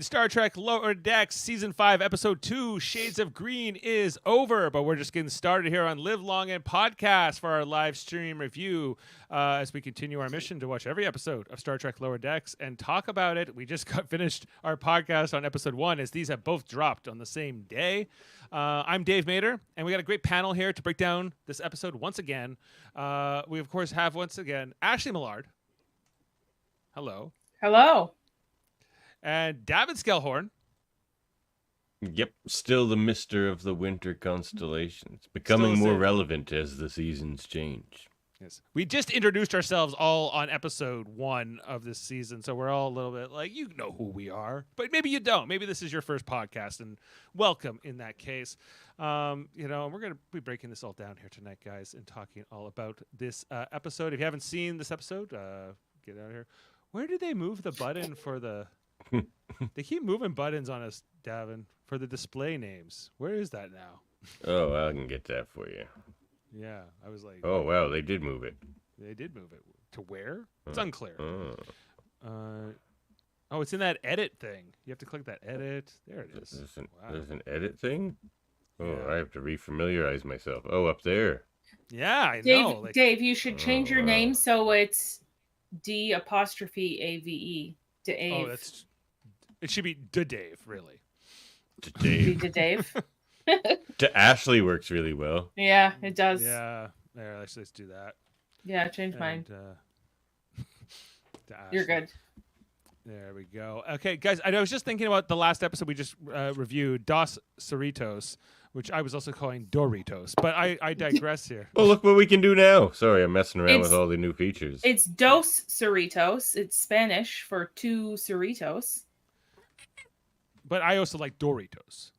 Star Trek Lower Decks Season 5, Episode 2, Shades of Green is over, but we're just getting started here on Live Long and Podcast for our live stream review as we continue our mission to watch every episode of Star Trek Lower Decks and talk about it. We just got finished our podcast on Episode 1 as these have both dropped on the same day. I'm Dave Mader, and we got a great panel here to break down this episode once again. We, of course, have once again Ashley Millard. Hello. Hello. And Davan Skelhorn. Yep, still the Mister of the Winter Constellations, becoming more relevant as the seasons change. Yes, we just introduced ourselves all on episode 1 of this season, so we're all a little bit like, you know who we are, but maybe you don't. Maybe this is your first podcast, and welcome in that case. We're going to be breaking this all down here tonight, guys, and talking all about this episode. If you haven't seen this episode, get out of here. Where did they move the button for the... They keep moving buttons on us, Davan, for the display names. Where is that now? Oh, I can get that for you. Yeah, I was like... Oh, wow, they did move it. They did move it. To where? It's unclear. It's in that edit thing. You have to click that edit. There it is. There's an edit thing? Oh, yeah. I have to refamiliarize myself. Oh, up there. Yeah, I Dave, know. Dave, you should change your name so it's D''AVE. Dave. Oh, it should be Dave, really. Dave. Dave. To Ashley works really well. Yeah, it does. Yeah. There, let's do that. Yeah, change mine. To You're good. There we go. Okay, guys, I was just thinking about the last episode we just reviewed, Dos Cerritos, which I was also calling Doritos, but I digress here. Oh, look what we can do now. Sorry, I'm messing around with all the new features. It's Dos Cerritos. It's Spanish for 2 Cerritos. But I also like Doritos.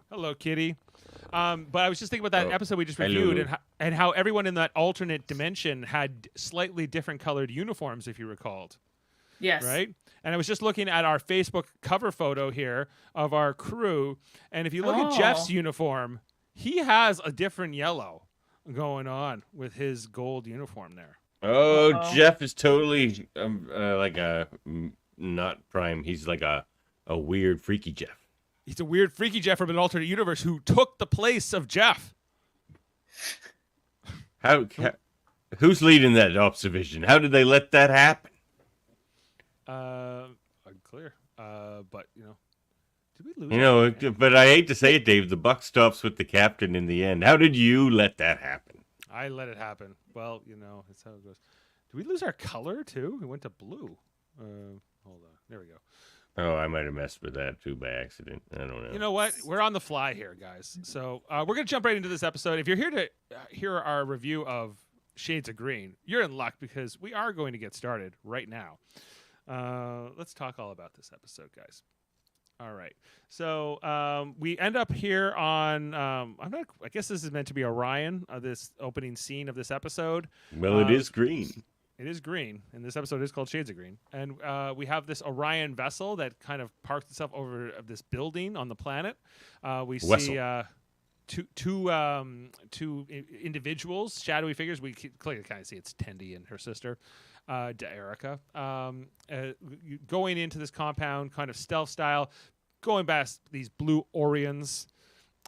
Hello, kitty. But I was just thinking about that episode we just reviewed and how everyone in that alternate dimension had slightly different colored uniforms, if you recalled. Yes. Right? And I was just looking at our Facebook cover photo here of our crew. And if you look at Jeff's uniform, he has a different yellow going on with his gold uniform there. Oh, Jeff is totally like a not Prime. He's like a weird, freaky Jeff. He's a weird, freaky Jeff from an alternate universe who took the place of Jeff. Who's leading that observation? How did they let that happen? Unclear. But did we lose? But I hate to say it, Dave. The buck stops with the captain in the end. How did you let that happen? I let it happen. Well, that's how it goes. Did we lose our color too? We went to blue. Hold on. There we go. Oh, I might have messed with that too by accident. I don't know. You know what? We're on the fly here, guys. So we're going to jump right into this episode. If you're here to hear our review of Shades of Green, you're in luck because we are going to get started right now. Let's talk all about this episode, guys. All right. So we end up here on, I guess this is meant to be Orion, this opening scene of this episode. Well, it is green. It is green, and this episode is called Shades of Green. And we have this Orion vessel that kind of parks itself over this building on the planet. We see two individuals, shadowy figures. We clearly kind of see it's Tendi and her sister, Erica, going into this compound, kind of stealth style, going past these blue Orions.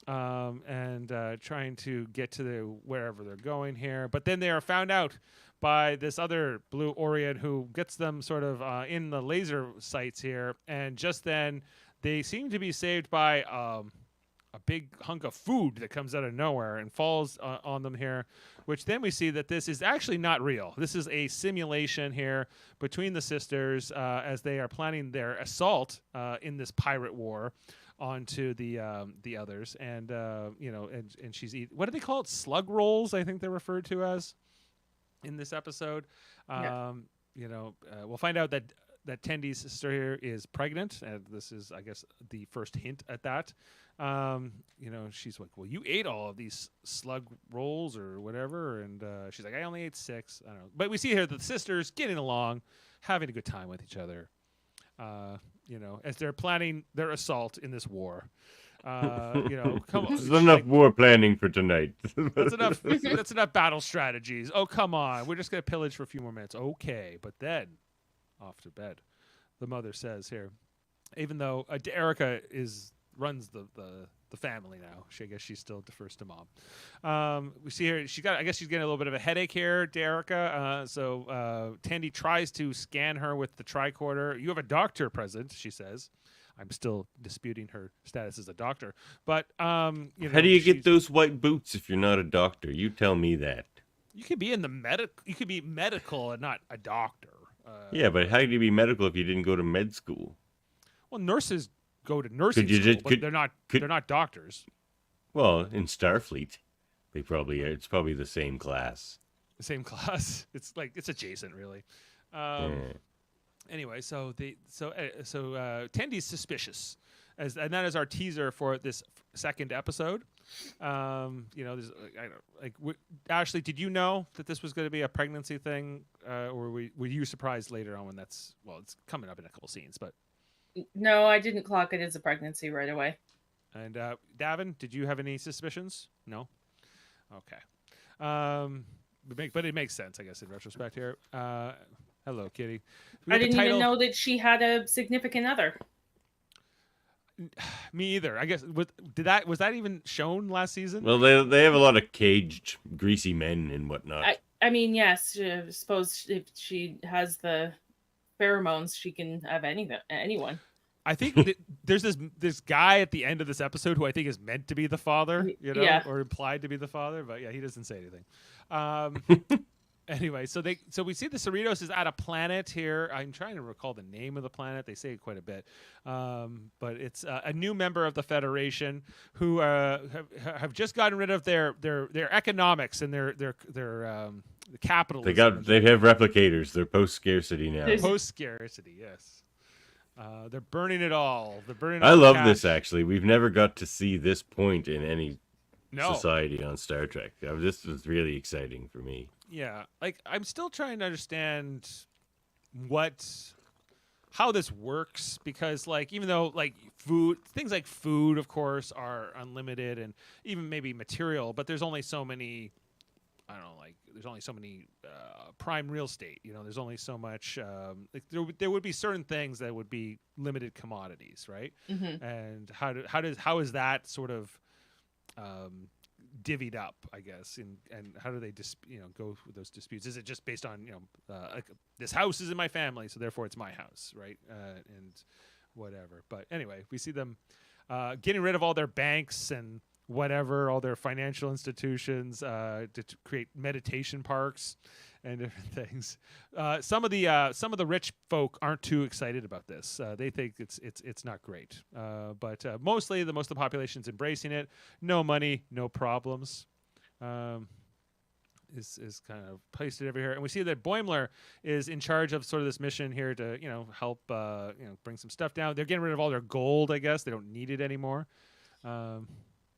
and trying to get to wherever they're going here. But then they are found out by this other Blue Orient who gets them sort of in the laser sights here. And just then they seem to be saved by a big hunk of food that comes out of nowhere and falls on them here, which then we see that this is actually not real. This is a simulation here between the sisters as they are planning their assault in this pirate war onto the others. And, and she's what do they call it? Slug rolls, I think they're referred to as in this episode. Yeah. We'll find out that Tendy's sister here is pregnant, and this is, I guess, the first hint at that. She's like, well, you ate all of these slug rolls or whatever, and she's like, I only ate 6. I don't know. But we see here that the sisters getting along, having a good time with each other, as they're planning their assault in this war. Come on. This is enough war planning for tonight. That's enough. That's enough battle strategies. Oh, come on. We're just going to pillage for a few more minutes. Okay. But then off to bed, the mother says here, even though Erica runs the family now. I guess she still defers to mom. We see her. I guess she's getting a little bit of a headache here, Erica. So Tandy tries to scan her with the tricorder. You have a doctor present, she says. I'm still disputing her status as a doctor. But how do you get those white boots if you're not a doctor? You tell me that. You could be in the You could be medical and not a doctor. Yeah, but how do you be medical if you didn't go to med school? Well, nurses go to nursing school, but they're not doctors. Well, in Starfleet, it's probably the same class. The same class. It's adjacent, really. Anyway, so Tendy's suspicious, and that is our teaser for this second episode. Ashley, did you know that this was going to be a pregnancy thing, or were you surprised later on when it's coming up in a couple scenes, but. No, I didn't clock it as a pregnancy right away. And Davan, did you have any suspicions? No? Okay. But it makes sense, I guess, in retrospect here. Hello, Kitty. I didn't even know that she had a significant other. Me either. I guess was that even shown last season? Well, they have a lot of caged, greasy men and whatnot. I mean, yes. I suppose if she has the pheromones, she can have anyone. I think there's this guy at the end of this episode who I think is meant to be the father, or implied to be the father, but yeah, he doesn't say anything. Anyway, so we see the Cerritos is at a planet here. I'm trying to recall the name of the planet. They say it quite a bit, but it's a new member of the Federation who have just gotten rid of their economics and their capitalism. They have replicators. They're post scarcity now. Post scarcity, yes. They're burning it all. I love this, actually. We've never got to see this point in any society on Star Trek. This was really exciting for me. Yeah, I'm still trying to understand how this works, because even though things like food, of course, are unlimited, and even maybe material, but there's only so many. I don't know, there's only so many prime real estate. There's only so much. There would be certain things that would be limited commodities, right? Mm-hmm. And how is that sort of divvied up, I guess, and how do they go with those disputes? Is it just based on this house is in my family, so therefore it's my house, right? And whatever. But anyway, we see them getting rid of all their banks and whatever, all their financial institutions to create meditation parks and different things. Some of the rich folk aren't too excited about this. They think it's not great. But mostly most of the population's embracing it. No money, no problems. Is kind of pasted over here, and we see that Boimler is in charge of sort of this mission here to help bring some stuff down. They're getting rid of all their gold, I guess. They don't need it anymore.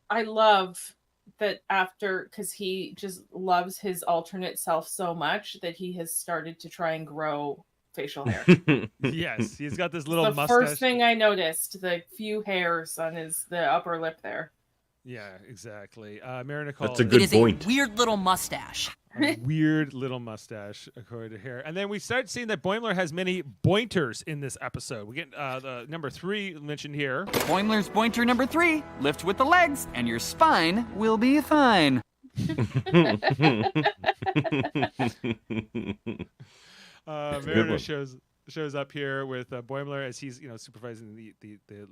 I love that because he just loves his alternate self so much that he has started to try and grow facial hair. Yes, he's got this little the mustache. First thing I noticed, the few hairs on the upper lip there. Yeah, exactly. Mary Nicole. That's a good point. A weird little mustache. A weird little mustache, according to here. And then we start seeing that Boimler has many bointers in this episode. We get the number 3 mentioned here. Boimler's bointer number 3. Lift with the legs, and your spine will be fine. Mariner shows up here with Boimler as he's supervising the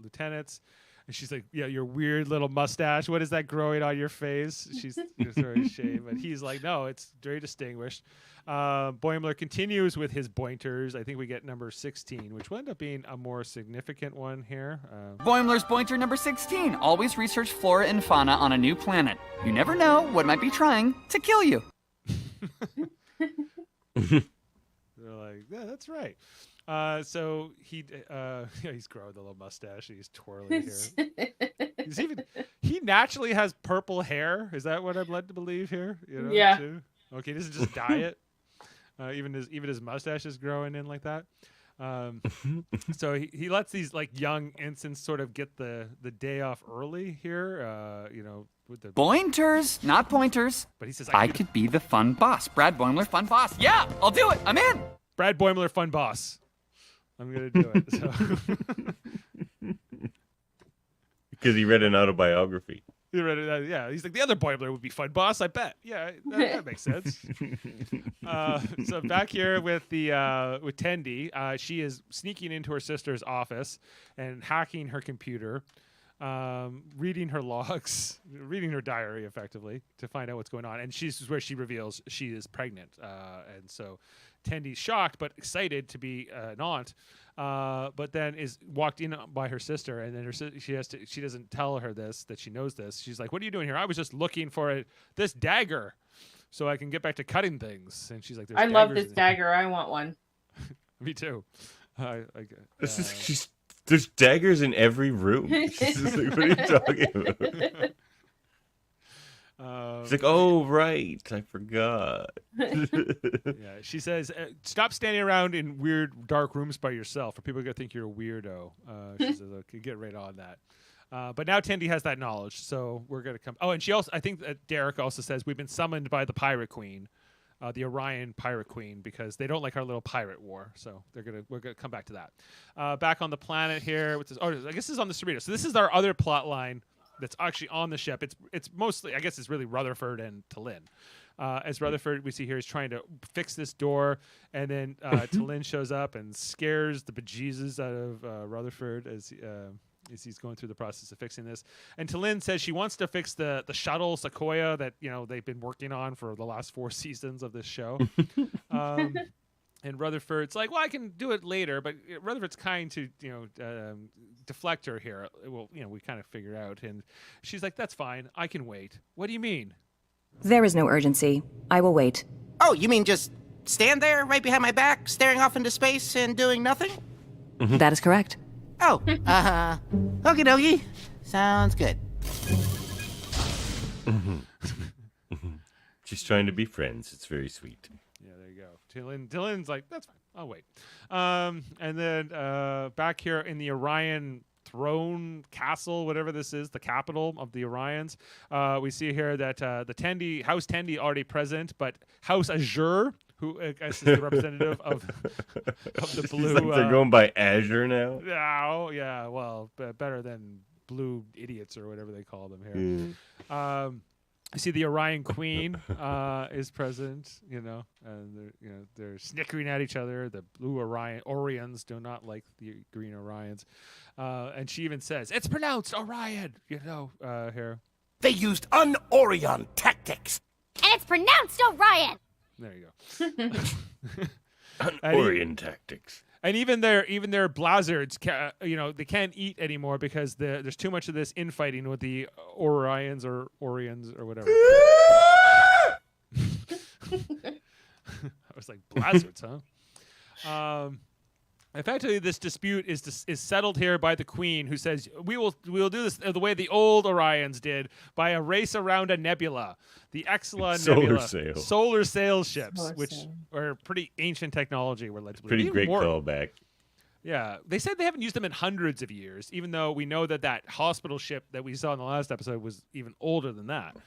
lieutenants. And she's like, yeah, your weird little mustache. What is that growing on your face? She's very ashamed. But he's like, no, it's very distinguished. Boimler continues with his bointers. I think we get number 16, which will end up being a more significant one here. Boimler's bointer number 16. Always research flora and fauna on a new planet. You never know what might be trying to kill you. They're like, yeah, that's right. So he's growing the little mustache. He's twirling here. He naturally has purple hair. Is that what I'm led to believe here? Yeah. Too? Okay, this is just diet. Even his mustache is growing in like that. So he lets these like young ensigns sort of get the day off early here. With the Bointers, not pointers. But he says I could be the fun boss. Brad Boimler, fun boss. Yeah, I'll do it. I'm in. Brad Boimler, fun boss. I'm gonna do it. So. Because he read an autobiography. He read it, yeah. He's like, the other Boimler would be fun boss, I bet. Yeah, that makes sense. So back here with with Tendi, she is sneaking into her sister's office and hacking her computer, reading her logs, reading her diary effectively to find out what's going on. And she's where she reveals she is pregnant. And so Tendi's shocked but excited to be an aunt, but then is walked in by her sister, and then she doesn't tell her that she knows this. She's like, "What are you doing here?" "I was just looking for this dagger, so I can get back to cutting things." And she's like, "I love this dagger. I want one." Me too. There's daggers in every room. She's like, what are you talking about? She's like, oh, right. I forgot. Yeah, she says, stop standing around in weird, dark rooms by yourself, or people are going to think you're a weirdo. She says, okay, get right on that. But now Tendi has that knowledge, so we're going to come. Oh, and she also, I think that Derek also says, we've been summoned by the Pirate Queen, the Orion Pirate Queen, because they don't like our little pirate war. So we're gonna come back to that. Back on the planet here, I guess this is on the Cerritos. So this is our other plot line that's actually on the ship. It's mostly, I guess it's really Rutherford and T'Lyn. As Rutherford, we see here, is trying to fix this door, and then T'Lyn shows up and scares the bejesus out of Rutherford as he's going through the process of fixing this. And T'Lyn says she wants to fix the shuttle Sequoia that they've been working on for the last 4 seasons of this show. And Rutherford's like, well, I can do it later, but Rutherford's kind to deflect her here. Well, we kind of figure out, and she's like, that's fine, I can wait. What do you mean? There is no urgency. I will wait. Oh, you mean just stand there right behind my back, staring off into space and doing nothing? Mm-hmm. That is correct. Oh, okie dokie. Sounds good. She's trying to be friends. It's very sweet. Yeah, there you go. T'Lyn's like, that's fine, I'll wait. And then back here in the Orion throne castle, whatever this is, the capital of the Orions, we see here that the House Tendi already present, but House Azure, who I guess is the representative of the blue. Like they're going by Azure now. Yeah, well, better than blue idiots or whatever they call them here. I see the Orion Queen is present, and they're snickering at each other. The blue Orions do not like the green Orions, and she even says it's pronounced Orion. Here they used un-Orion tactics, and it's pronounced Orion. There you go. Orion tactics. And even their Blizzards, they can't eat anymore because there's too much of this infighting with the Orions or Orions or whatever. I was like, Blizzards, huh? Effectively, this dispute is settled here by the Queen, who says we will do this the way the old Orions did, by a race around a nebula, the Exla Nebula, solar sail ships, which are pretty ancient technology. We're led to believe. Pretty great callback. Yeah, they said they haven't used them in hundreds of years, even though we know that hospital ship that we saw in the last episode was even older than that.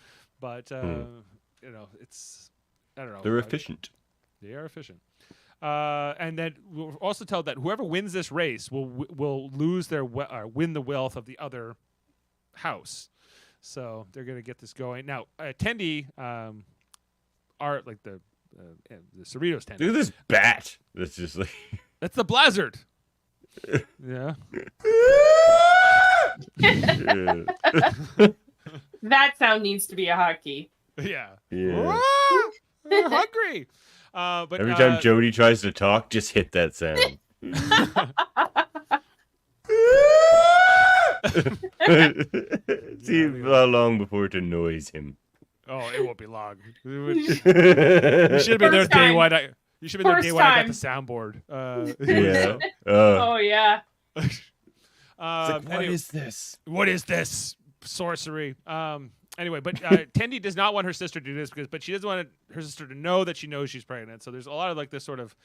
But it's. I don't know. They're efficient. They are efficient. And then we're also told that whoever wins this race will lose their win the wealth of the other house. So they're going to get this going. Now, Tendi are like the Cerritos Tendi. Look at this bat. That's just like... That's the Blizzard. Yeah. That sound needs to be a hotkey. Yeah. Yeah. I'm hungry. But Every time Jody tries to talk, just hit that sound. See how long before it annoys him. Oh, it won't be long. You should have been there day one. You should have been there day one. I got the soundboard. Yeah. Oh yeah. What is this? What is this sorcery? Anyway, but Tendi does not want her sister to do this but she doesn't want her sister to know that she knows she's pregnant. So there's a lot of like this sort of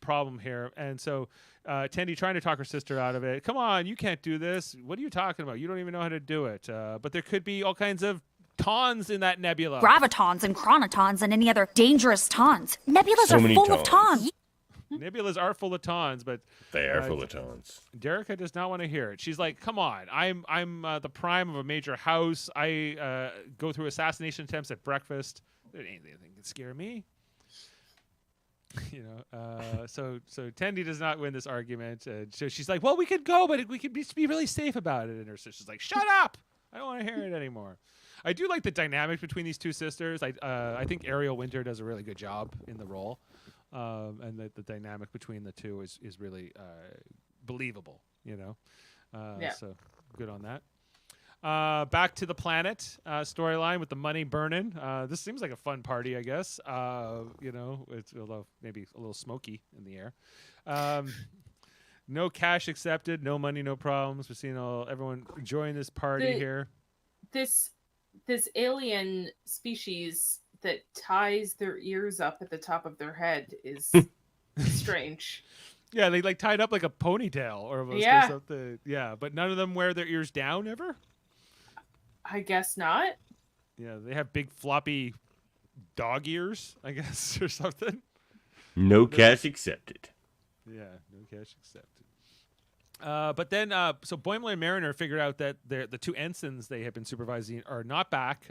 problem here. And so Tendi trying to talk her sister out of it. Come on, you can't do this. What are you talking about? You don't even know how to do it. But there could be all kinds of tons in that nebula. Gravitons and chronotons and any other dangerous tons. Nebulas So are many full of tons. tons. Nebulas are full of tons, but They are full of tons. Derica does not want to hear it. She's like, "Come on, I'm the prime of a major house. I go through assassination attempts at breakfast. There ain't anything that can scare me." So Tendi does not win this argument. So she's like, "Well, we could go, but we could be really safe about it." And her sister's like, "Shut up! I don't want to hear it anymore." I do like the dynamic between these two sisters. I think Ariel Winter does a really good job in the role. And the dynamic between the two is really believable, Yeah. So good on that. Back to the planet storyline with the money burning. This seems like a fun party, I guess. It's although maybe a little smoky in the air. No cash accepted, no money, no problems. We're seeing everyone enjoying this party here. This alien species that ties their ears up at the top of their head is strange. Yeah, they like tied up like a ponytail or something. Yeah, but none of them wear their ears down ever. I guess not. Yeah, they have big floppy dog ears, I guess, or something. No cash accepted. Yeah, no cash accepted. But then, so Boimler and Mariner figured out that the two ensigns they have been supervising are not back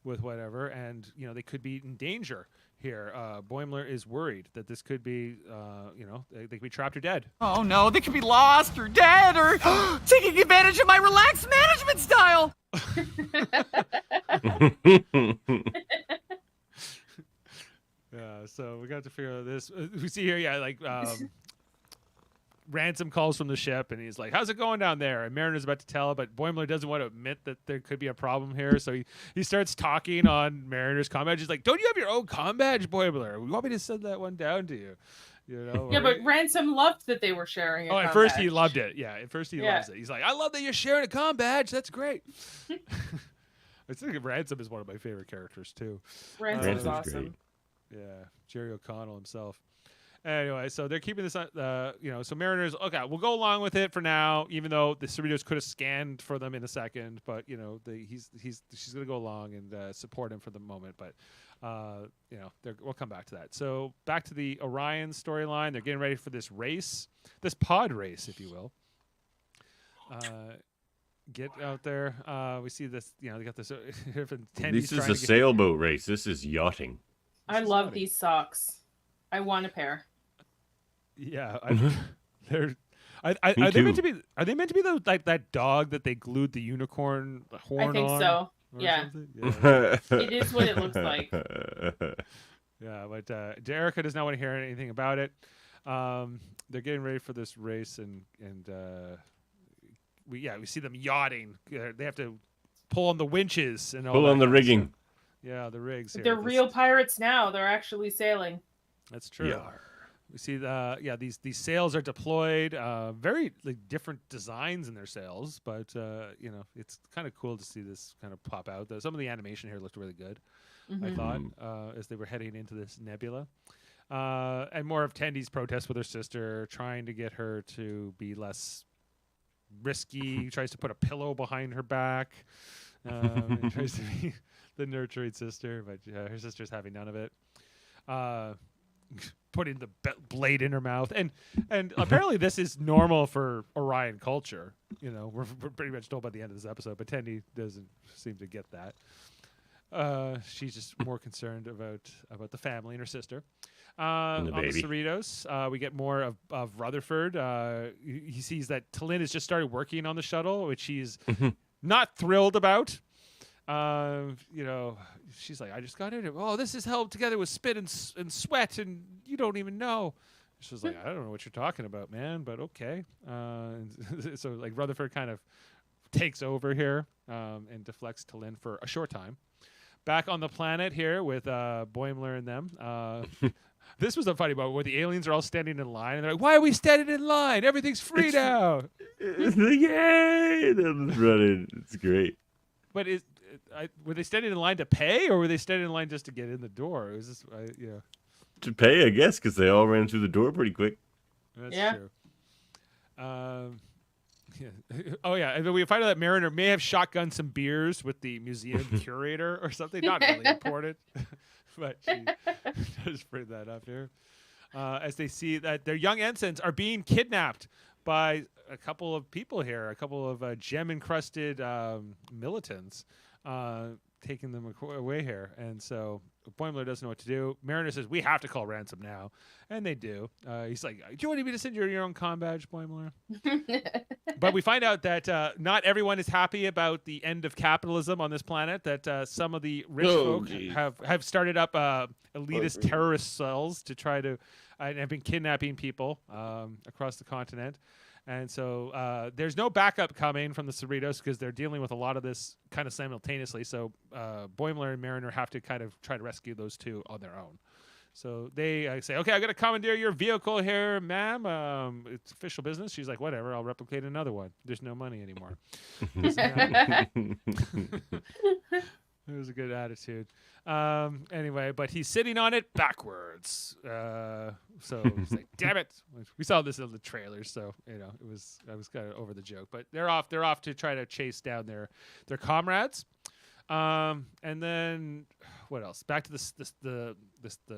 with whatever, and they could be in danger here. Boimler is worried that this could be, they could be trapped or dead. Oh no, they could be lost or dead or taking advantage of my relaxed management style. Yeah, so we got to figure out this. We see here, Ransom calls from the ship, and he's like, "How's it going down there?" And Mariner's about to tell, but Boimler doesn't want to admit that there could be a problem here, so he starts talking on Mariner's comm badge. He's like, "Don't you have your own comm badge, Boimler? We want me to send that one down to you." Yeah, but Ransom loved that they were sharing. At first he loved it. Yeah, at first he loves it. He's like, "I love that you're sharing a comm badge. That's great." I think Ransom is one of my favorite characters too. Ransom's awesome. Great. Yeah, Jerry O'Connell himself. Anyway, so they're keeping this, so Mariner's, okay, we'll go along with it for now, even though the Cerritos could have scanned for them in a second, but, she's going to go along and support him for the moment, but, we'll come back to that. So back to the Orion storyline. They're getting ready for this race, this pod race, if you will. Get out there. We see this, they got this. This is a sailboat race. This is yachting. I love these socks. I want a pair. Yeah, they're. Are they meant to be? Are they meant to be that dog that they glued the unicorn horn on? I think so. Yeah. It is what it looks like. Yeah, but Derica does not want to hear anything about it. They're getting ready for this race, and we see them yachting. They have to pull on the winches and all. Pull on the rigging. Yeah, the rigs. Here. They're real pirates now. They're actually sailing. That's true. Yeah. We see these sails are deployed. Very different designs in their sails, but it's kind of cool to see this kind of pop out. Some of the animation here looked really good. Mm-hmm. I thought as they were heading into this nebula, and more of Tendi's protest with her sister, trying to get her to be less risky. Tries to put a pillow behind her back. And tries to be the nurturing sister, but her sister's having none of it. Putting the blade in her mouth, and apparently this is normal for Orion culture. You know, we're pretty much told by the end of this episode, but Tendi doesn't seem to get that. She's just more concerned about the family and her sister. On the Cerritos, we get more of Rutherford. He sees that T'Lyn has just started working on the shuttle, which he's not thrilled about. You know, she's like, I just got into it. Oh, this is held together with spit and sweat, and you don't even know. She's like, I don't know what you're talking about, man, but okay. So like Rutherford kind of takes over here and deflects T'Lyn for a short time. Back on the planet here with Boimler and them. This was a funny moment where the aliens are all standing in line, and they're like, why are we standing in line? Everything's free now. It's like, yay! They're just running. It's great. But were they standing in line to pay, or were they standing in line just to get in the door? It was just, to pay, I guess, because they all ran through the door pretty quick. That's true. Oh yeah, and then we find out that Mariner may have shotgunned some beers with the museum curator or something. Not really important, but she does bring that up here. As they see that their young ensigns are being kidnapped by a couple of people here, a couple of gem-encrusted militants, taking them away here. And so Boimler doesn't know what to do. Mariner says, we have to call ransom now. And they do. He's like, do you want me to send you your own comm badge, Boimler? But we find out that not everyone is happy about the end of capitalism on this planet, that some of the rich folk have started up elitist terrorist cells to try to and have been kidnapping people across the continent. And so there's no backup coming from the Cerritos because they're dealing with a lot of this kind of simultaneously. So Boimler and Mariner have to kind of try to rescue those two on their own. So they say, okay, I'm going to commandeer your vehicle here, ma'am. It's official business. She's like, whatever, I'll replicate another one. There's no money anymore. It was a good attitude. Anyway, but he's sitting on it backwards. So he's like, damn it. We saw this in the trailers, so I was kind of over the joke. But they're off to try to chase down their comrades. And then what else? Back to the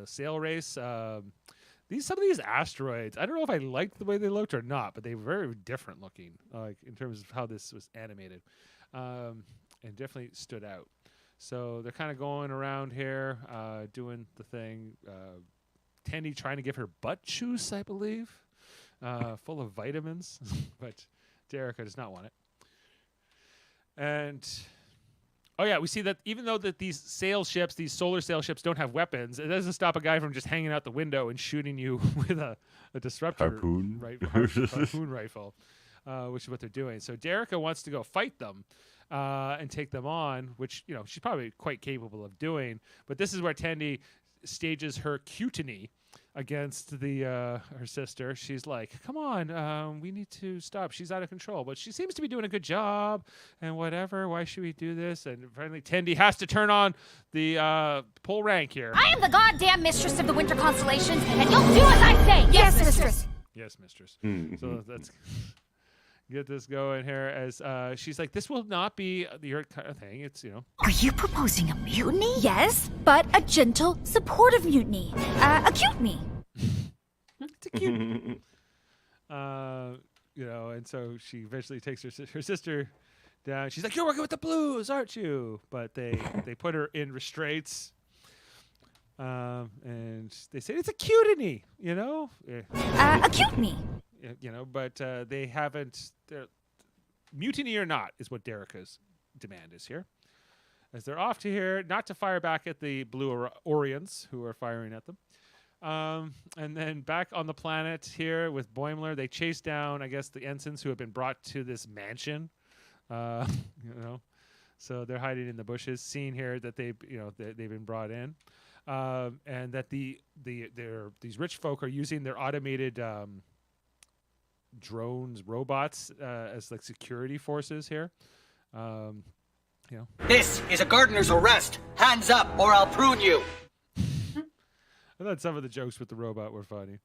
sail race. Some of these asteroids, I don't know if I liked the way they looked or not, but they were very different looking, like in terms of how this was animated, and definitely stood out. So they're kind of going around here, doing the thing. Tendi trying to give her butt juice, I believe, full of vitamins, but Derica does not want it. And oh yeah, we see that even though that these solar sail ships don't have weapons, it doesn't stop a guy from just hanging out the window and shooting you with a disruptor harpoon rifle, which is what they're doing. So Derica wants to go fight them. And take them on, which she's probably quite capable of doing. But this is where Tendi stages her cutiny against her sister. She's like, "Come on, we need to stop. She's out of control, but she seems to be doing a good job, and whatever. Why should we do this?" And finally, Tendi has to turn on the pull rank here. I am the goddamn mistress of the winter constellations, and you'll do as I say. Yes, mistress. Yes, mistress. So that's. Get this going here as she's like, this will not be your kind of thing. It's, Are you proposing a mutiny? Yes, but a gentle, supportive mutiny. A cutiny. It's a cute. And so she eventually takes her sister down. She's like, you're working with the Blues, aren't you? But they put her in restraints. And they say, it's a cutiny, A cutiny. But they haven't. Mutiny or not is what Derica's demand is here. As they're off to here, not to fire back at the Blue Orions who are firing at them. And then back on the planet here with Boimler, they chase down, I guess, the ensigns who have been brought to this mansion. So they're hiding in the bushes, seeing here that they've been brought in. And that these rich folk are using their automated drones, robots as like security forces here. This is a gardener's arrest. Hands up, or I'll prune you. I thought some of the jokes with the robot were funny.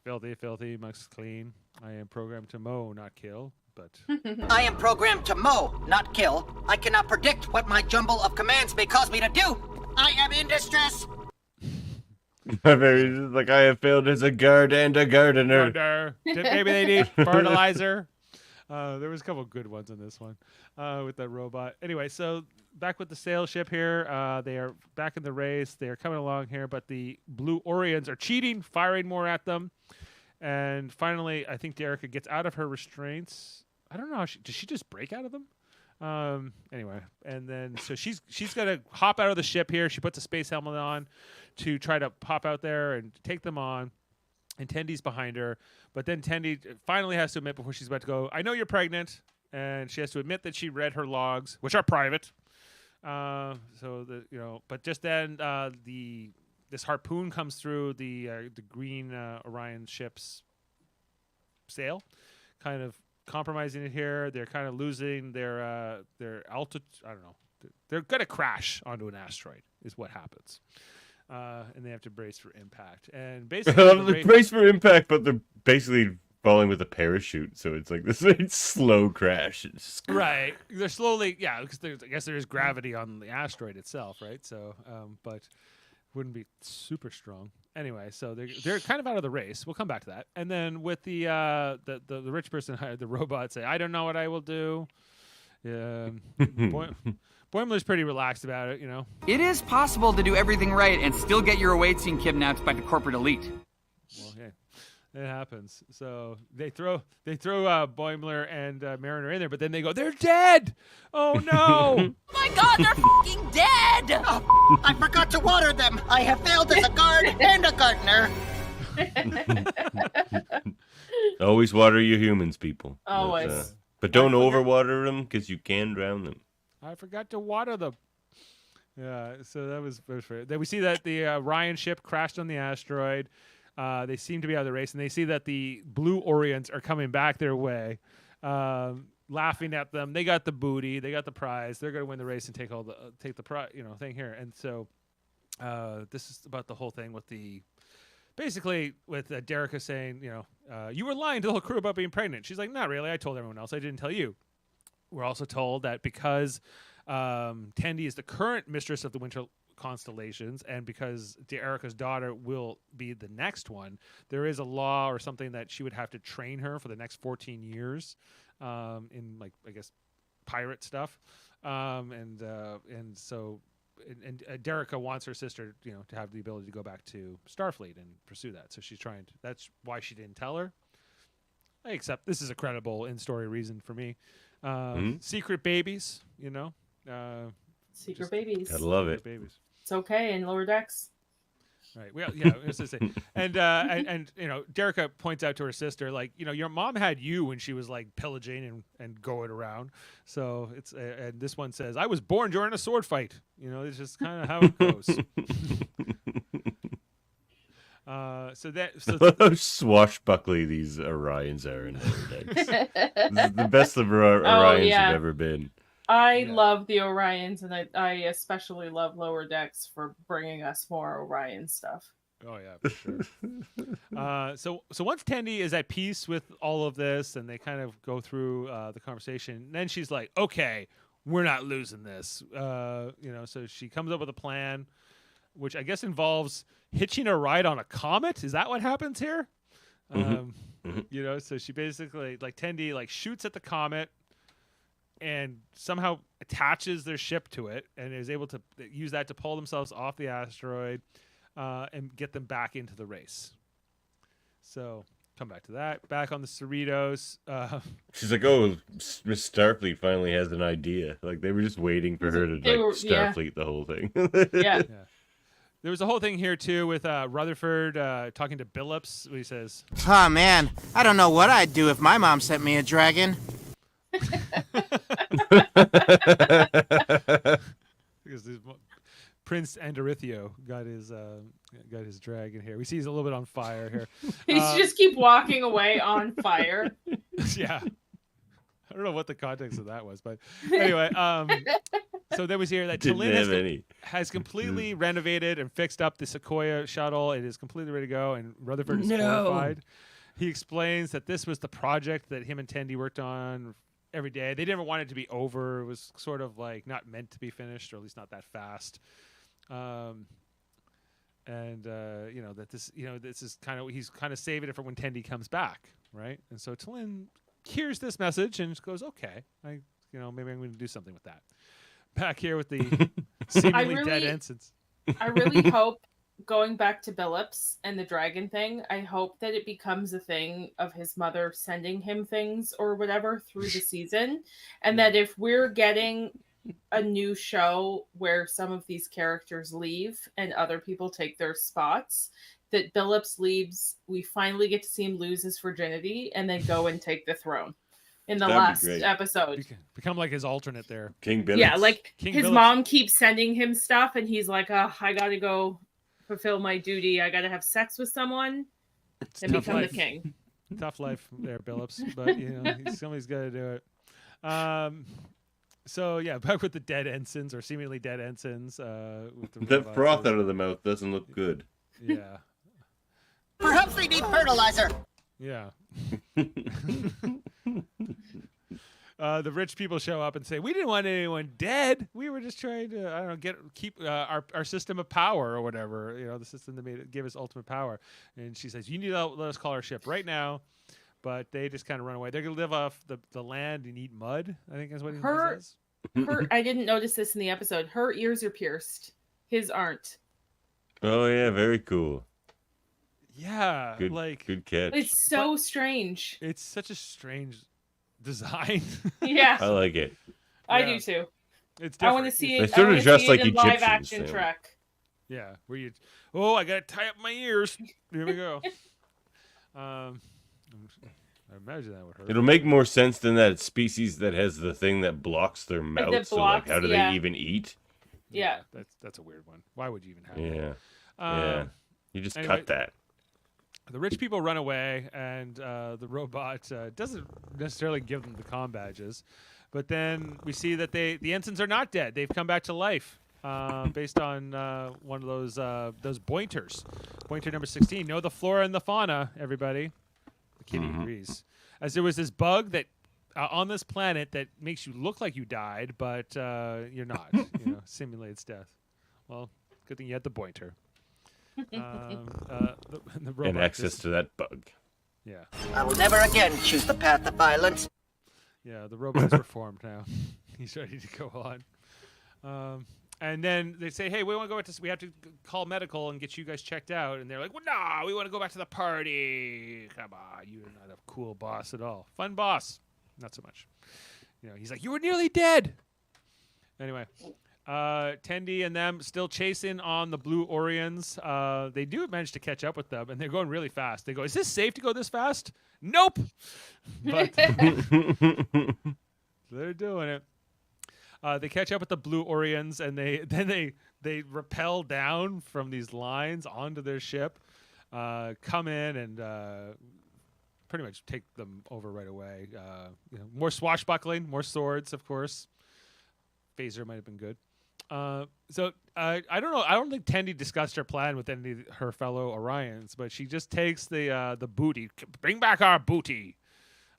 Filthy, must clean. I am programmed to mow, not kill. but I am programmed to mow, not kill. I cannot predict what my jumble of commands may cause me to do. I am in distress. Like, I have failed as a guard and a gardener. Maybe they need fertilizer. There was a couple good ones in this one with that robot. Anyway, so back with the sail ship here. They are back in the race. They are coming along here, but the Blue Orions are cheating, firing more at them. And finally, I think Derica gets out of her restraints. I don't know. Does she just break out of them? Anyway, and then so she's gonna hop out of the ship here. She puts a space helmet on to try to pop out there and take them on. And Tendy's behind her, but then Tendy finally has to admit before she's about to go, I know you're pregnant, and she has to admit that she read her logs, which are private. But just then this harpoon comes through the green Orion ship's sail, kind of compromising it here. They're kind of losing their altitude. I don't know. They're gonna crash onto an asteroid, is what happens. And they have to brace for impact. And basically, they brace for impact, but they're basically falling with a parachute, so it's like this slow crash. Right. They're slowly, because I guess there is gravity on the asteroid itself, right? So, but wouldn't be super strong. Anyway, so they're kind of out of the race. We'll come back to that. And then with the rich person hired the robot say, I don't know what I will do. Boimler's pretty relaxed about it, you know. It is possible to do everything right and still get your away team kidnapped by the corporate elite. Well, yeah, it happens. So they throw Boimler and Mariner in there, but then they go, they're dead. Oh no! My God, they're fucking dead! Oh, I forgot to water them. I have failed as a guard and a gardener. Always water your humans, people. Always. But don't overwater them because you can drown them. I forgot to water them. Yeah, so that was fair. Then we see that the Orion ship crashed on the asteroid. They seem to be out of the race, and they see that the Blue Orions are coming back their way, laughing at them. They got the booty, they got the prize. They're going to win the race and take the prize, thing here. And so this is about the whole thing with basically with Derica saying, you were lying to the whole crew about being pregnant. She's like, not really. I told everyone else. I didn't tell you. We're also told that because Tendy is the current mistress of the Winter Constellations, and because Derica's daughter will be the next one, there is a law or something that she would have to train her for the next 14 years in, I guess, pirate stuff. And so Derica wants her sister, to have the ability to go back to Starfleet and pursue that. So she's trying to. That's why she didn't tell her. I accept this is a credible in-story reason for me. Secret babies, Secret babies. I love it. Babies. It's okay in lower decks. Right. Well, yeah. I was gonna say, and Derica points out to her sister, like, your mom had you when she was like pillaging and going around. So it's and this one says, I was born during a sword fight. It's just kind of how it goes. How swashbuckly these Orions are in Lower Decks. This is the best of Orions have ever been. I love the Orions, and I especially love Lower Decks for bringing us more Orion stuff. Oh yeah, for sure. So once Tendy is at peace with all of this, and they kind of go through the conversation, then she's like, "Okay, we're not losing this." So she comes up with a plan, which I guess involves hitching a ride on a comet. Is that what happens here? So she basically, Tendy, shoots at the comet and somehow attaches their ship to it and is able to use that to pull themselves off the asteroid and get them back into the race. So come back to that. Back on the Cerritos. She's like, oh, Miss Starfleet finally has an idea. Like, they were just waiting for her to Starfleet the whole thing. Yeah. There was a whole thing here, too, with Rutherford talking to Billups. He says, Oh, man. I don't know what I'd do if my mom sent me a dragon. Because Prince Andorithio got his dragon here. We see he's a little bit on fire here. He's just keep walking away on fire. Yeah. I don't know what the context of that was, but anyway, so there was here that T'Lyn has completely renovated and fixed up the Sequoia shuttle. It is completely ready to go, and Rutherford is horrified. he explains that this was the project that him and Tendi worked on every day. They never wanted it to be over. It was sort of like not meant to be finished, or at least not that fast. That this is kind of, he's kind of saving it for when Tendi comes back, right? And so T'Lyn hears this message and just goes, okay, maybe I'm going to do something with that. Back here with the seemingly dead ensigns. I really hope, going back to Billups and the dragon thing, I hope that it becomes a thing of his mother sending him things or whatever through the season. And that if we're getting a new show where some of these characters leave and other people take their spots, that Billups leaves, we finally get to see him lose his virginity and then go and take the throne in the last episode. Become like his alternate there. King Billups. Yeah, like King his Billups. mom keeps sending him stuff and he's like, I gotta go fulfill my duty. I gotta have sex with someone and become life. the king. Tough life there, Billups, but somebody's got to do it. So yeah, back with the dead ensigns or seemingly dead ensigns. With the That froth out of the mouth doesn't look good. Yeah. Perhaps they need fertilizer. Yeah. The rich people show up and say, "We didn't want anyone dead. We were just trying to, keep our system of power or whatever. The system that gave us ultimate power." And she says, "You need to let us call our ship right now." But they just kind of run away. They're gonna live off the land and eat mud, I think is what he says. I didn't notice this in the episode. Her ears are pierced. His aren't. Oh yeah, very cool. Yeah, good catch. It's so strange. It's such a strange design. Yeah, I like it. I do too. It's different. I want to see it. They sort of dress like in live Egyptians, action so. Trek. Yeah, where you, I gotta tie up my ears. Here we go. I imagine that would hurt. It'll make more sense than that species that has the thing that blocks their mouth. So like, how do they even eat? Yeah, that's a weird one. Why would you even have Yeah, that? you just anyway, cut that. The rich people run away, and the robot doesn't necessarily give them the comm badges. But then we see that the ensigns are not dead. They've come back to life based on one of those pointers. Pointer number 16. Know the flora and the fauna, everybody. The kitty agrees. As there was this bug that on this planet that makes you look like you died, but you're not. Simulates death. Well, good thing you had the pointer. The robot And access to that bug. Yeah. I will never again choose the path of violence. Yeah, the robot's reformed now. He's ready to go on. And then they say, "Hey, we want to go we have to call medical and get you guys checked out." And they're like, "Well, no, we want to go back to the party. Come on, you're not a cool boss at all. Fun boss, not so much." He's like, "You were nearly dead." Anyway, Tendi and them still chasing on the Blue Orions. They do manage to catch up with them, and they're going really fast. They go, "Is this safe to go this fast?" Nope. But they're doing it. They catch up with the Blue Orions, and they rappel down from these lines onto their ship, come in and pretty much take them over right away. More swashbuckling, more swords, of course. Phaser might have been good. So I don't know. I don't think Tendi discussed her plan with any of her fellow Orions, but she just takes the booty. Bring back our booty.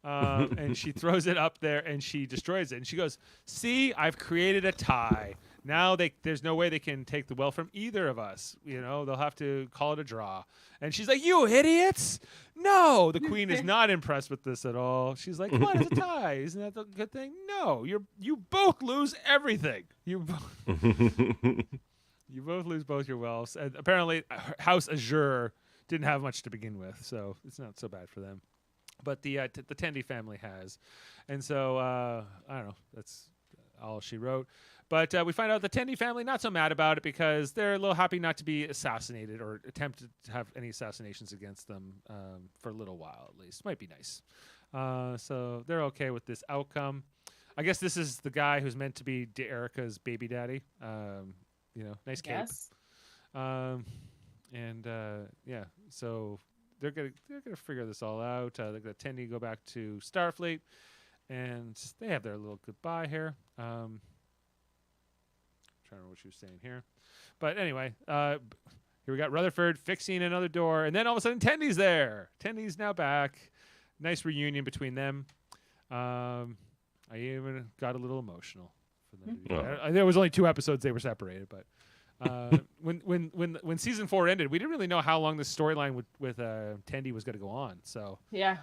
And she throws it up there and she destroys it. And she goes, "See, I've created a tie. Now there's no way they can take the well from either of us. They'll have to call it a draw." And she's like, "You idiots! No!" The queen is not impressed with this at all. She's like, "Come on, it's a tie. Isn't that the good thing? No, you both lose everything. You both lose both your wells." And apparently, House Azure didn't have much to begin with, so it's not so bad for them. But the Tendi family has. And so, I don't know. That's all she wrote. But we find out the Tendi family not so mad about it because they're a little happy not to be assassinated or attempted to have any assassinations against them for a little while, at least. Might be nice. So they're okay with this outcome. I guess this is the guy who's meant to be Erica's baby daddy. Nice cape. Yes. Yeah, so they're gonna figure this all out. They're gonna Tendi go back to Starfleet, and they have their little goodbye here. Trying to remember what she was saying here, but anyway, Here we got Rutherford fixing another door, and then all of a sudden Tendy's there. Tendy's now back. Nice reunion between them. I even got a little emotional for them. There was only 2 episodes they were separated, but when season 4 ended, we didn't really know how long this storyline with Tendy was going to go on. So Yeah.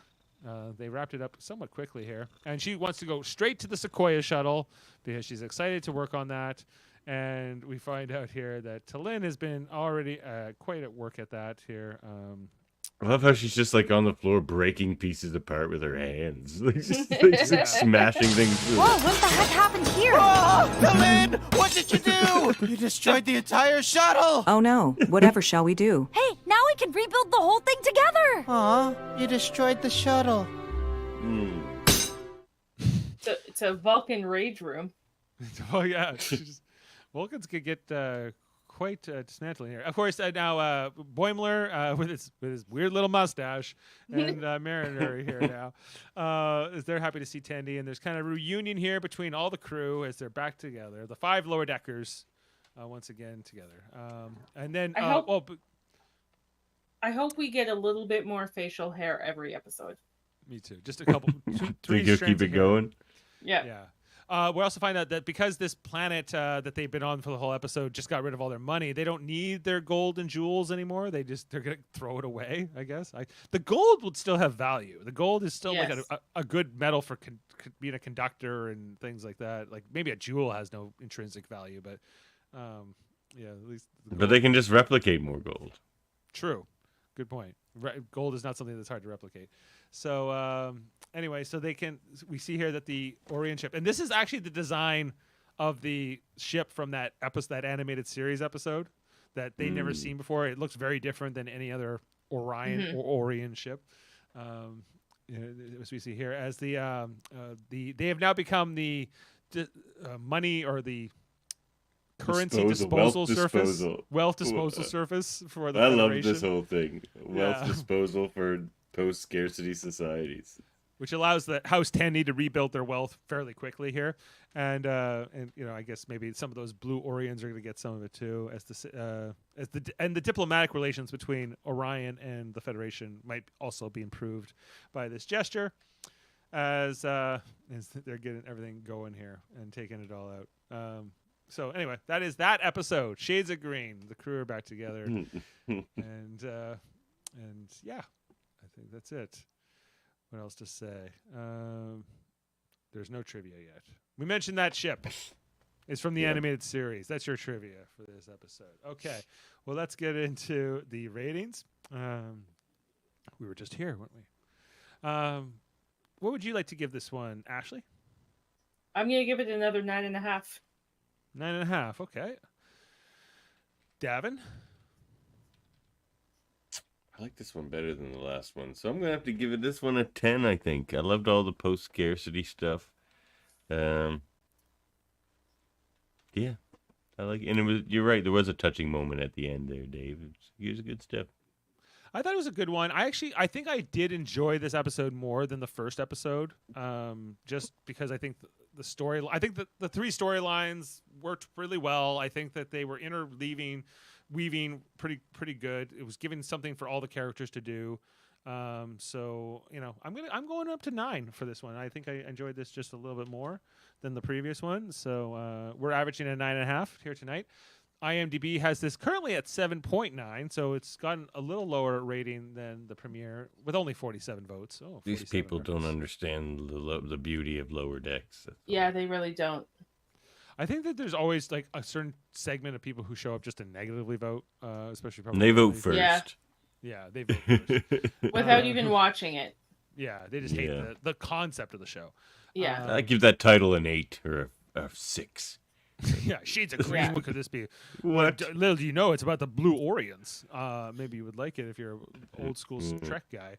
they wrapped it up somewhat quickly here, and she wants to go straight to the Sequoia shuttle because she's excited to work on that. And we find out here that Talin has been already quite at work at that here. I love how she's just like on the floor breaking pieces apart with her hands. Like smashing things. Whoa, what the heck happened here? Oh, Talin! What did you do? You destroyed the entire shuttle! Oh no, whatever shall we do? Hey, now we can rebuild the whole thing together! Aw, you destroyed the shuttle. It's a Vulcan rage room. Oh yeah, Vulcans could get quite dismantling here. Of course, now Boimler with his weird little mustache and Mariner here now is they're happy to see Tendy, and there's kind of a reunion here between all the crew as they're back together. The 5 lower deckers once again together, and then I hope we get a little bit more facial hair every episode. Me too. Just a couple, 2, 3 Think you'll strands keep it of hair. going? Yeah. Yeah. We also find out that because this planet that they've been on for the whole episode just got rid of all their money, they don't need their gold and jewels anymore. They're gonna throw it away, I guess. The gold would still have value. The gold is still like a good metal for being a conductor and things like that. Like maybe a jewel has no intrinsic value, but yeah, at least. But they can just replicate more gold. True. Good point. Gold is not something that's hard to replicate. So anyway, we see here that the Orion ship, and this is actually the design of the ship from that animated series episode that they'd never seen before. It looks very different than any other Orion or Orion ship. As we see here, as they have now become the money or the currency wealth disposal surface for the Federation. I love this whole thing. Wealth disposal for post-scarcity societies, which allows the House Tendy to rebuild their wealth fairly quickly here, and I guess maybe some of those blue Orions are going to get some of it too, as the diplomatic relations between Orion and the Federation might also be improved by this gesture, as they're getting everything going here and taking it all out. So anyway, that is that episode. Shades of Green. The crew are back together, and yeah, I think that's it. What else to say? There's no trivia yet. We mentioned that ship. It's from the animated series. That's your trivia for this episode. Okay, well let's get into the ratings. We were just here, weren't we? What would you like to give this one, Ashley? I'm gonna give it another 9.5. 9.5. Okay. Davan? I like this one better than the last one, so I'm gonna have to give it this one a 10. I think I loved all the post-scarcity stuff. Yeah, I like, and it was. You're right. There was a touching moment at the end there, Dave. It was a good step. I thought it was a good one. I think I did enjoy this episode more than the first episode, just because I think the story. I think that the 3 storylines worked really well. I think that they were weaving pretty good. It was giving something for all the characters to do. So I'm going up to 9 for this one. I think I enjoyed this just a little bit more than the previous one. So we're averaging a 9.5 here tonight. IMDb has this currently at 7.9, so it's gotten a little lower rating than the premiere with only 47 votes. Oh, these people don't understand the beauty of Lower Decks. Yeah, they really don't. I think that there's always like a certain segment of people who show up just to negatively vote, especially probably. And they vote first. Yeah, they vote first. Without even watching it. Yeah, they just hate the concept of the show. Yeah. I give that title an 8 or a 6. Yeah, Shades of Green. Yeah. What could this be? What? Little do you know, it's about the Blue Orions. Maybe you would like it if you're an old school Trek guy,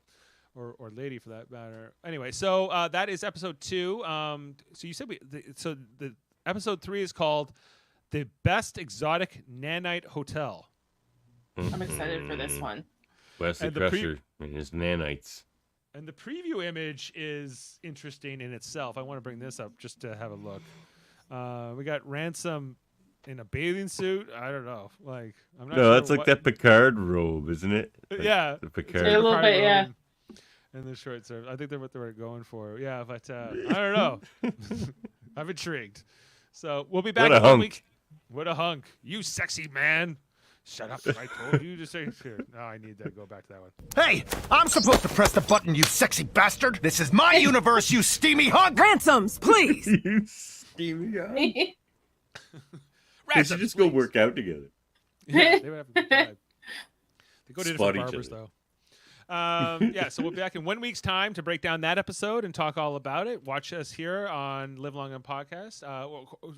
or lady for that matter. Anyway, so that is episode 2. So you said the episode 3 is called "The Best Exotic Nanite Hotel." I'm excited for this one. Wesley Crusher and his nanites. And the preview image is interesting in itself. I want to bring this up just to have a look. We got Ransom in a bathing suit. I don't know. Like I'm not No, sure that's like that Picard robe, isn't it? Like yeah, the Picard. A little bit, yeah. And the short serve. I think they're what they were going for. Yeah, but I don't know. I'm intrigued. So we'll be back What a in 1 hunk. week. What a hunk. You sexy man. Shut up. I told you to say here. No, I need to go back to that one. Hey, I'm supposed to press the button, you sexy bastard. This is my universe, you steamy hunk. Ransoms, please! You steamy hunk. They Ransoms, should just go please. work out together. Yeah, they would have a good time. They go to Spot different each barbers, other. though. Yeah, so we'll be back in 1 week's time to break down that episode and talk all about it. Watch us here on Live Long and Podcast.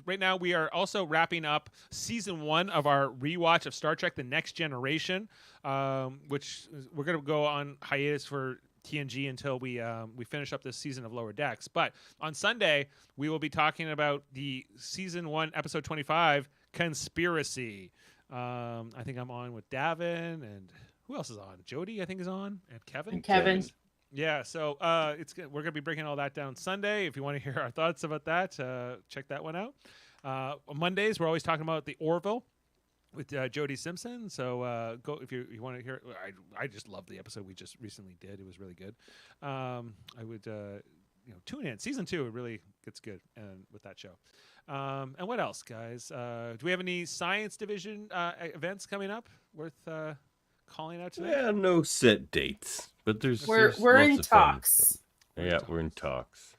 Right now, we are also wrapping up season 1 of our rewatch of Star Trek: The Next Generation, which we're going to go on hiatus for TNG until we finish up this season of Lower Decks. But on Sunday, we will be talking about the season 1, episode 25, Conspiracy. I think I'm on with Davan and. Who else is on? Jody, I think, is on, and Kevin. And Kevin. Yeah, so we're gonna be breaking all that down Sunday. If you want to hear our thoughts about that, check that one out. On Mondays, we're always talking about the Orville with Jody Simpson. So go if you want to hear. I just love the episode we just recently did. It was really good. I would tune in. Season 2, it really gets good with that show. And what else, guys? Do we have any Science Division events coming up worth? Calling out today? Yeah, no set dates, but there's We're lots in of fun. talks. Yeah, we're in talks.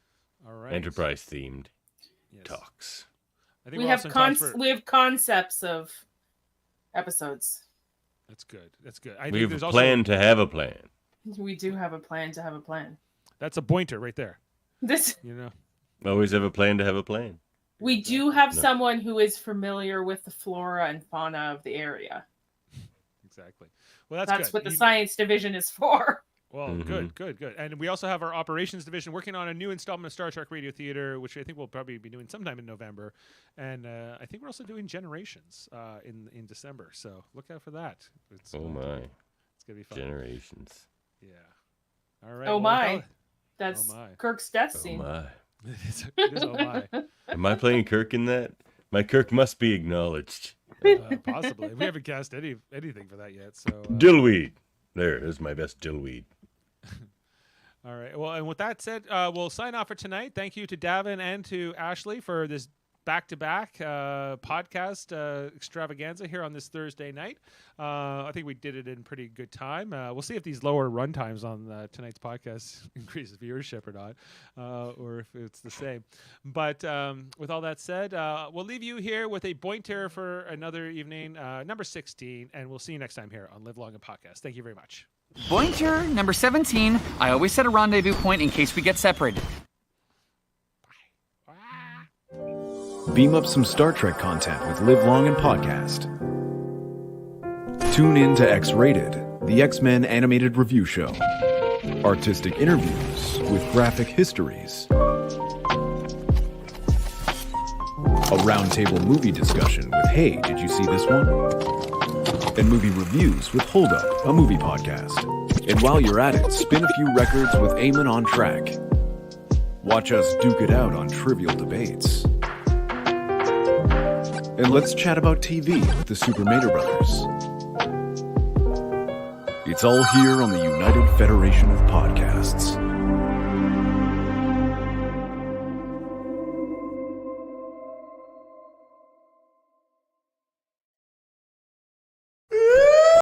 All right. Enterprise themed Yes. talks. I think We we're have also in talks for- we have concepts of episodes. That's good. That's good. We have a plan to have a plan. We do have a plan to have a plan. That's a pointer right there. This Always have a plan to have a plan. we do have No. someone who is familiar with the flora and fauna of the area. Exactly. Well, That's good. what the science division is for. Well, Mhm. good. And we also have our operations division working on a new installment of Star Trek Radio Theater, which I think we'll probably be doing sometime in November. And I think we're also doing Generations in December. So look out for that. It's, Oh my. It's going to be fun. Generations. Yeah. All right. Oh well, my. without- That's Oh my. Kirk's death Oh scene. my. it is oh my. Am I playing Kirk in that? My Kirk must be acknowledged. Possibly. We haven't cast anything for that yet. So Dillweed. There's my best dillweed. All right. Well, and with that said, we'll sign off for tonight. Thank you to Davan and to Ashley for this back-to-back podcast extravaganza here on this Thursday night. I think we did it in pretty good time. We'll see if these lower run times on tonight's podcast increases viewership or not, or if it's the same. But with all that said, we'll leave you here with a pointer for another evening, number 16, and we'll see you next time here on Live Long and Podcast. Thank you very much. Pointer number 17. I always set a rendezvous point in case we get separated. Beam up some Star Trek content with Live Long and Podcast. Tune in to X-Rated, the X-Men animated review show. Artistic interviews with graphic histories. A roundtable movie discussion with Hey, did you see this one? And movie reviews with Hold Up, a movie podcast. And while you're at it, spin a few records with Eamon on Track. Watch us duke it out on trivial debates. And let's chat about TV with the Super Mater Brothers. It's all here on the United Federation of Podcasts.